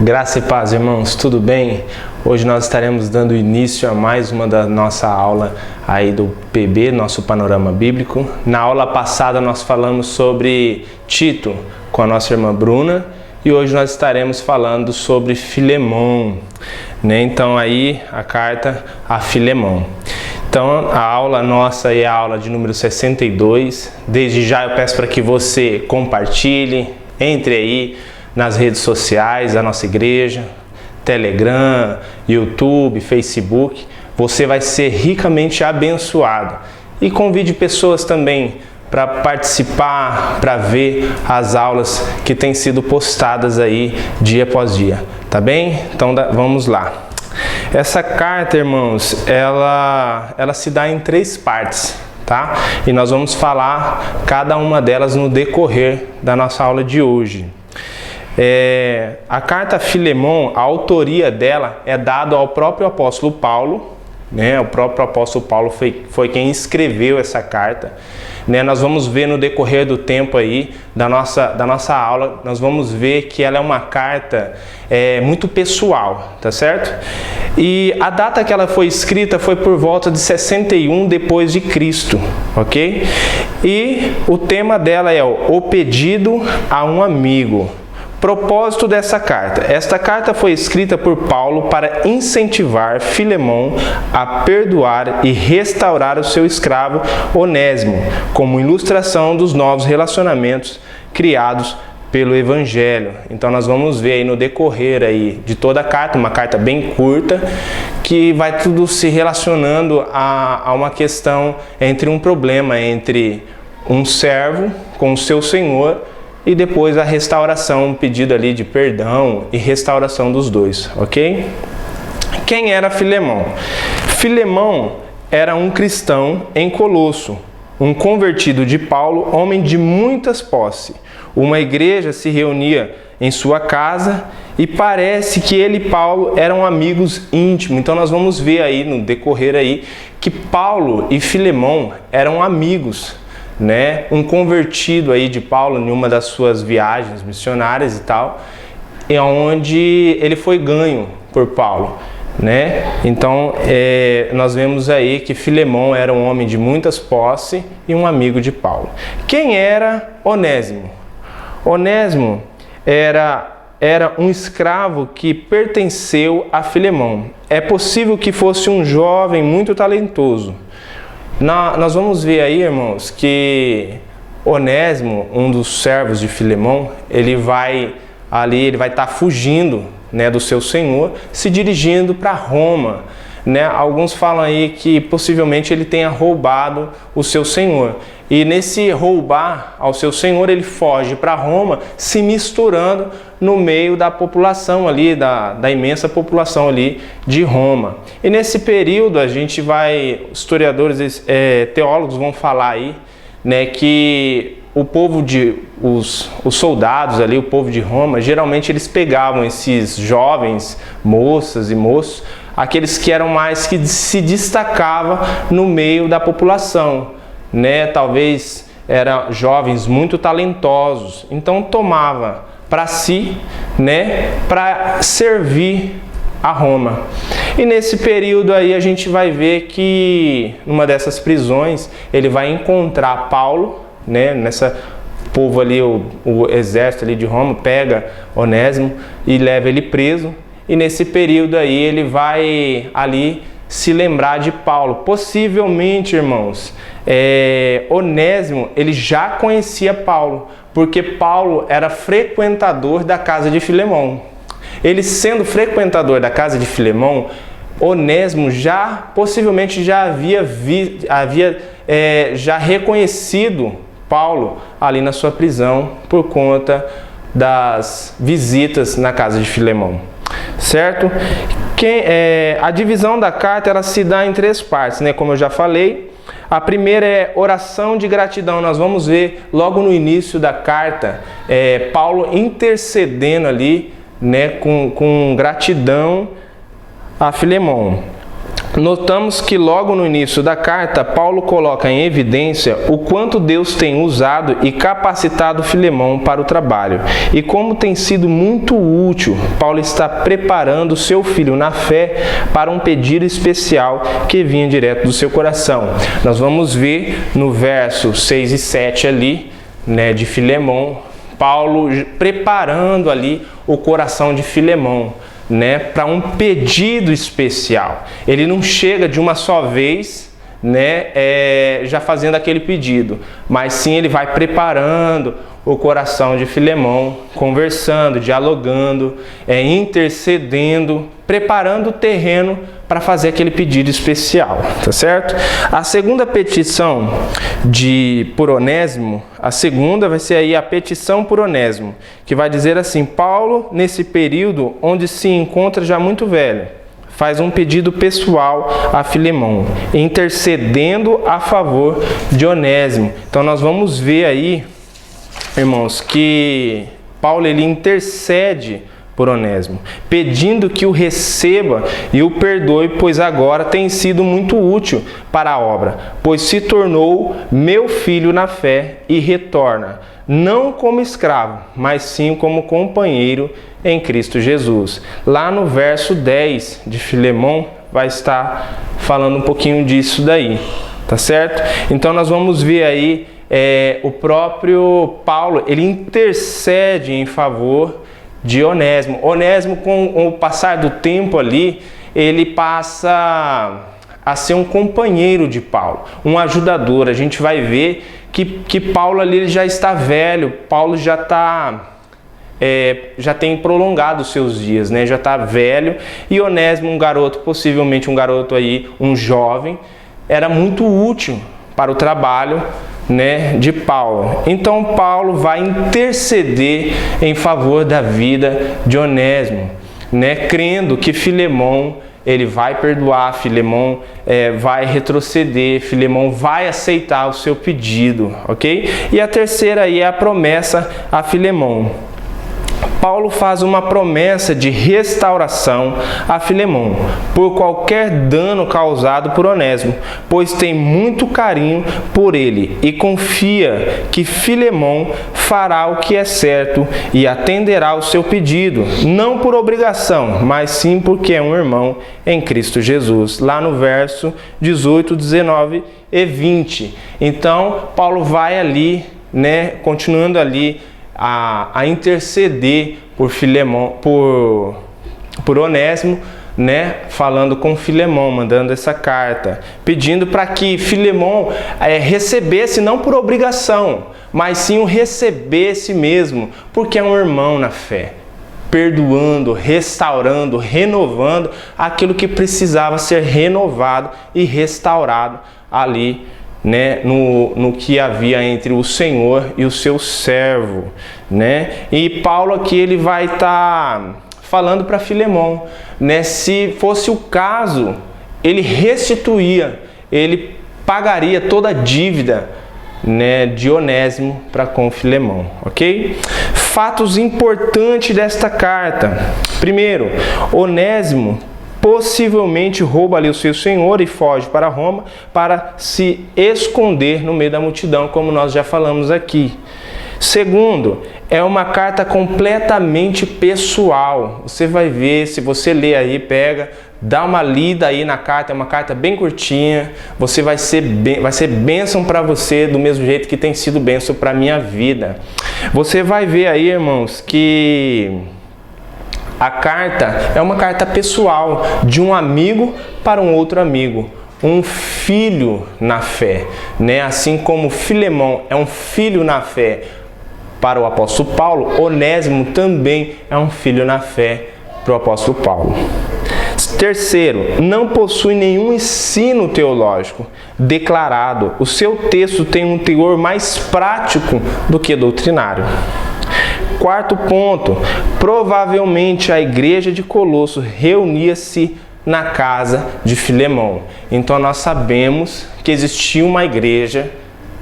Graça e paz, irmãos, tudo bem? Hoje nós estaremos dando início a mais uma da nossa aula aí do PB, nosso Panorama Bíblico. Na aula passada nós falamos sobre Tito com a nossa irmã Bruna e hoje nós estaremos falando sobre Filemão, né? Então aí a carta a Filemão. Então a aula nossa é a aula de número 62. Desde já eu peço para que você compartilhe, entre aí nas redes sociais da nossa igreja, Telegram, YouTube, Facebook. Você vai ser ricamente abençoado. E convide pessoas também para participar, para ver as aulas que têm sido postadas aí dia após dia. Tá bem? Então vamos lá. Essa carta, irmãos, ela se dá em 3 partes, tá? E nós vamos falar cada uma delas no decorrer da nossa aula de hoje. A carta a Filemão, a autoria dela é dada ao próprio apóstolo Paulo, né? O próprio apóstolo Paulo foi quem escreveu essa carta, né? Nós vamos ver no decorrer do tempo aí da nossa aula, nós vamos ver que ela é uma carta muito pessoal, tá certo? E a data que ela foi escrita foi por volta de 61 depois de Cristo, ok? E o tema dela é o pedido a um amigo. Propósito dessa carta. Esta carta foi escrita por Paulo para incentivar Filemão a perdoar e restaurar o seu escravo Onésimo, como ilustração dos novos relacionamentos criados pelo Evangelho. Então nós vamos ver aí no decorrer aí de toda a carta, uma carta bem curta, que vai tudo se relacionando a uma questão entre um problema entre um servo com o seu senhor e depois a restauração, um pedido ali de perdão e restauração dos dois, ok? Quem era Filemão? Filemão era um cristão em Colosso, um convertido de Paulo, homem de muitas posses. Uma igreja se reunia em sua casa e parece que ele e Paulo eram amigos íntimos. Então nós vamos ver aí no decorrer aí que Paulo e Filemão eram amigos, né? Um convertido aí de Paulo em uma das suas viagens missionárias e tal, e onde ele foi ganho por Paulo, né? Então nós vemos aí que Filemão era um homem de muitas posses e um amigo de Paulo. Quem era Onésimo? Onésimo era um escravo que pertenceu a Filemão. É possível que fosse um jovem muito talentoso. Nós vamos ver aí, irmãos, que Onésimo, um dos servos de Filemão, ele vai estar fugindo, né, do seu senhor, se dirigindo para Roma, né? Alguns falam aí que possivelmente ele tenha roubado o seu senhor. E nesse roubar ao seu senhor, ele foge para Roma, se misturando no meio da população ali, da imensa população ali de Roma. E nesse período historiadores, teólogos vão falar aí, né, que o povo os soldados ali, o povo de Roma, geralmente eles pegavam esses jovens, moças e moços, aqueles que eram mais que se destacavam no meio da população, né? Talvez eram jovens muito talentosos, então tomava para si, né, para servir a Roma. E nesse período aí a gente vai ver que numa dessas prisões ele vai encontrar Paulo, né, nessa povo ali, o exército ali de Roma pega Onésimo e leva ele preso. E nesse período aí ele vai ali se lembrar de Paulo. Possivelmente, irmãos, Onésimo ele já conhecia Paulo, porque Paulo era frequentador da casa de Filemão. Ele sendo frequentador da casa de Filemão, Onésimo possivelmente já havia reconhecido Paulo ali na sua prisão por conta das visitas na casa de Filemão, certo? A divisão da carta ela se dá em 3 partes, né? Como eu já falei. A primeira é oração de gratidão. Nós vamos ver logo no início da carta Paulo intercedendo ali, né, com gratidão a Filemão. notamos que logo no início da carta, Paulo coloca em evidência o quanto Deus tem usado e capacitado Filemão para o trabalho. E como tem sido muito útil, Paulo está preparando seu filho na fé para um pedido especial que vinha direto do seu coração. Nós vamos ver no verso 6 e 7 ali, né, de Filemão, Paulo preparando ali o coração de Filemão, né, para um pedido especial. Ele não chega de uma só vez, né, já fazendo aquele pedido, mas sim ele vai preparando o coração de Filemão, conversando, dialogando, intercedendo, preparando o terreno para fazer aquele pedido especial, tá certo? A segunda petição por Onésimo, a segunda vai ser aí a petição por Onésimo, que vai dizer assim: Paulo, nesse período onde se encontra já muito velho, faz um pedido pessoal a Filemão, intercedendo a favor de Onésimo. Então nós vamos ver aí, irmãos, que Paulo ele intercede por Onésimo, pedindo que o receba e o perdoe, pois agora tem sido muito útil para a obra, pois se tornou meu filho na fé e retorna, não como escravo, mas sim como companheiro em Cristo Jesus. Lá no verso 10 de Filemão vai estar falando um pouquinho disso daí, tá certo? Então nós vamos ver aí o próprio Paulo, ele intercede em favor de Onésimo. Onésimo, com o passar do tempo ali, ele passa a ser um companheiro de Paulo, um ajudador. A gente vai ver que Paulo ali ele já está velho, Paulo já tem prolongado os seus dias, né? Já está velho, e Onésimo, um garoto, possivelmente um garoto aí, um jovem, era muito útil para o trabalho, né, de Paulo. Então Paulo vai interceder em favor da vida de Onésimo, né, crendo que Filemão ele vai perdoar, Filemão vai retroceder, Filemão vai aceitar o seu pedido, ok? E a terceira aí é a promessa a Filemão. Paulo faz uma promessa de restauração a Filemão por qualquer dano causado por Onésimo, pois tem muito carinho por ele e confia que Filemão fará o que é certo e atenderá ao seu pedido, não por obrigação, mas sim porque é um irmão em Cristo Jesus. Lá no verso 18, 19 e 20. Então, Paulo vai ali, né, continuando ali, a interceder por Filemão, por Onésimo, né, falando com Filemão, mandando essa carta, pedindo para que Filemão recebesse, não por obrigação, mas sim o recebesse mesmo, porque é um irmão na fé, perdoando, restaurando, renovando aquilo que precisava ser renovado e restaurado ali, né, no que havia entre o Senhor e o seu servo, né? E Paulo aqui ele vai estar falando para Filemão, né, se fosse o caso, ele restituía, ele pagaria toda a dívida, né, de Onésimo para com Filemão, ok? Fatos importantes desta carta. Primeiro, Onésimo possivelmente rouba ali o seu senhor e foge para Roma para se esconder no meio da multidão, como nós já falamos aqui. Segundo, é uma carta completamente pessoal. Você vai ver, se você ler aí, dá uma lida aí na carta, é uma carta bem curtinha, vai ser bênção para você do mesmo jeito que tem sido bênção para a minha vida. Você vai ver aí, irmãos, que a carta é uma carta pessoal de um amigo para um outro amigo, um filho na fé, né? Assim como Filemão é um filho na fé para o apóstolo Paulo, Onésimo também é um filho na fé para o apóstolo Paulo. Terceiro, não possui nenhum ensino teológico declarado. O seu texto tem um teor mais prático do que doutrinário. Quarto ponto, provavelmente a igreja de Colosso reunia-se na casa de Filemão. Então nós sabemos que existia uma igreja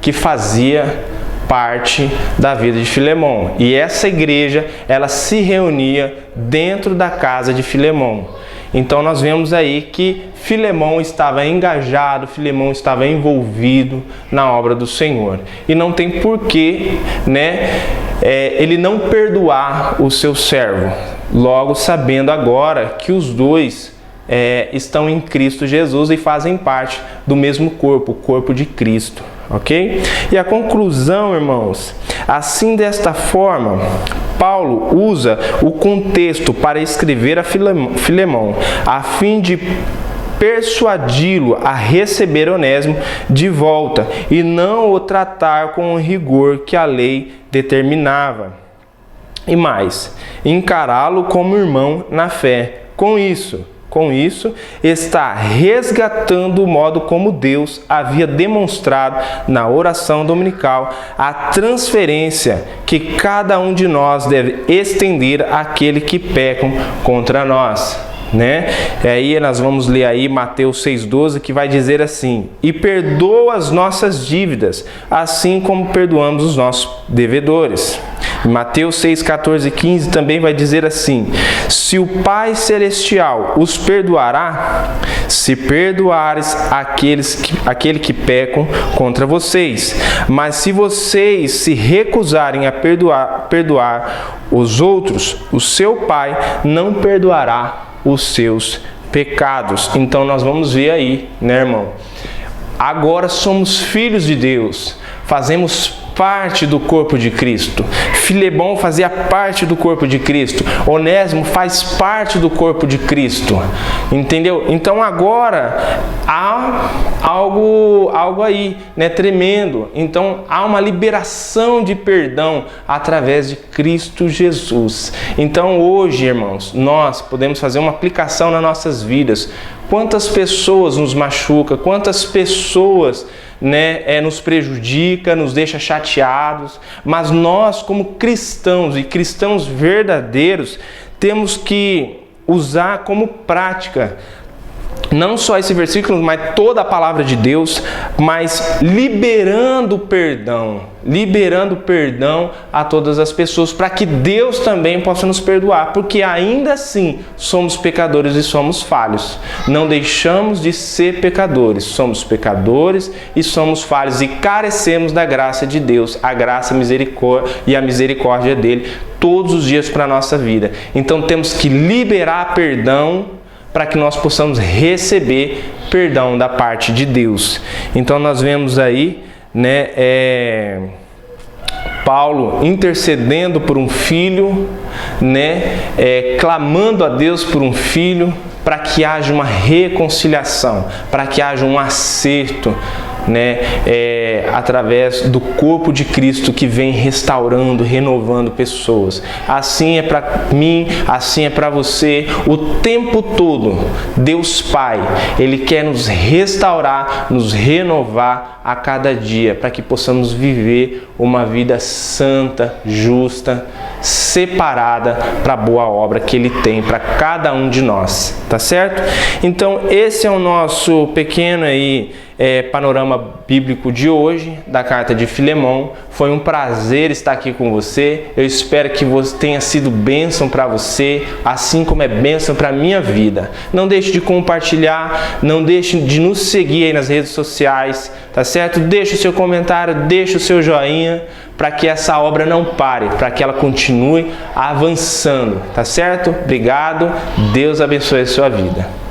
que fazia parte da vida de Filemão. E essa igreja, ela se reunia dentro da casa de Filemão. Então nós vemos aí que Filemão estava engajado, Filemão estava envolvido na obra do Senhor. E não tem porquê, né, ele não perdoar o seu servo. Logo, sabendo agora que os dois estão em Cristo Jesus e fazem parte do mesmo corpo, o corpo de Cristo. Ok? E a conclusão, irmãos, assim desta forma, Paulo usa o contexto para escrever a Filemão, a fim de persuadi-lo a receber Onésimo de volta e não o tratar com o rigor que a lei determinava. E mais, encará-lo como irmão na fé. Com isso, está resgatando o modo como Deus havia demonstrado na oração dominical a transferência que cada um de nós deve estender àquele que pecam contra nós. Né? E aí nós vamos ler aí Mateus 6,12, que vai dizer assim: e perdoa as nossas dívidas, assim como perdoamos os nossos devedores. Mateus 6, 14 e 15 também vai dizer assim: se o Pai Celestial os perdoará, se perdoares aquele que pecam contra vocês. Mas se vocês se recusarem a perdoar os outros, o seu Pai não perdoará os seus pecados. Então nós vamos ver aí, né, irmão? Agora somos filhos de Deus, fazemos parte do corpo de Cristo. Filemão fazia parte do corpo de Cristo. Onésimo faz parte do corpo de Cristo. Entendeu? Então agora há algo aí, né, tremendo. Então há uma liberação de perdão através de Cristo Jesus. Então hoje, irmãos, nós podemos fazer uma aplicação nas nossas vidas. Quantas pessoas nos machucam, quantas pessoas, né, nos prejudica, nos deixa chateados, mas nós, como cristãos e cristãos verdadeiros, temos que usar como prática não só esse versículo, mas toda a palavra de Deus, mas liberando perdão a todas as pessoas, para que Deus também possa nos perdoar, porque ainda assim somos pecadores e somos falhos. Não deixamos de ser pecadores, somos pecadores e somos falhos e carecemos da graça de Deus, a graça e a misericórdia dele todos os dias para a nossa vida. Então temos que liberar perdão para que nós possamos receber perdão da parte de Deus. Então nós vemos aí, né, Paulo intercedendo por um filho, né, clamando a Deus por um filho, para que haja uma reconciliação, para que haja um acerto, né, através do corpo de Cristo que vem restaurando, renovando pessoas. Assim é para mim, assim é para você, o tempo todo. Deus Pai, Ele quer nos restaurar, nos renovar a cada dia, para que possamos viver uma vida santa, justa, separada para a boa obra que Ele tem para cada um de nós, tá certo? Então esse é o nosso pequeno aí panorama bíblico de hoje da carta de Filemão. Foi um prazer estar aqui com você. Eu espero que você tenha sido bênção para você, assim como é bênção para a minha vida. Não deixe de compartilhar, não deixe de nos seguir aí nas redes sociais, tá certo? Deixe o seu comentário, deixe o seu joinha, para que essa obra não pare, para que ela continue avançando, tá certo? Obrigado, Deus abençoe a sua vida.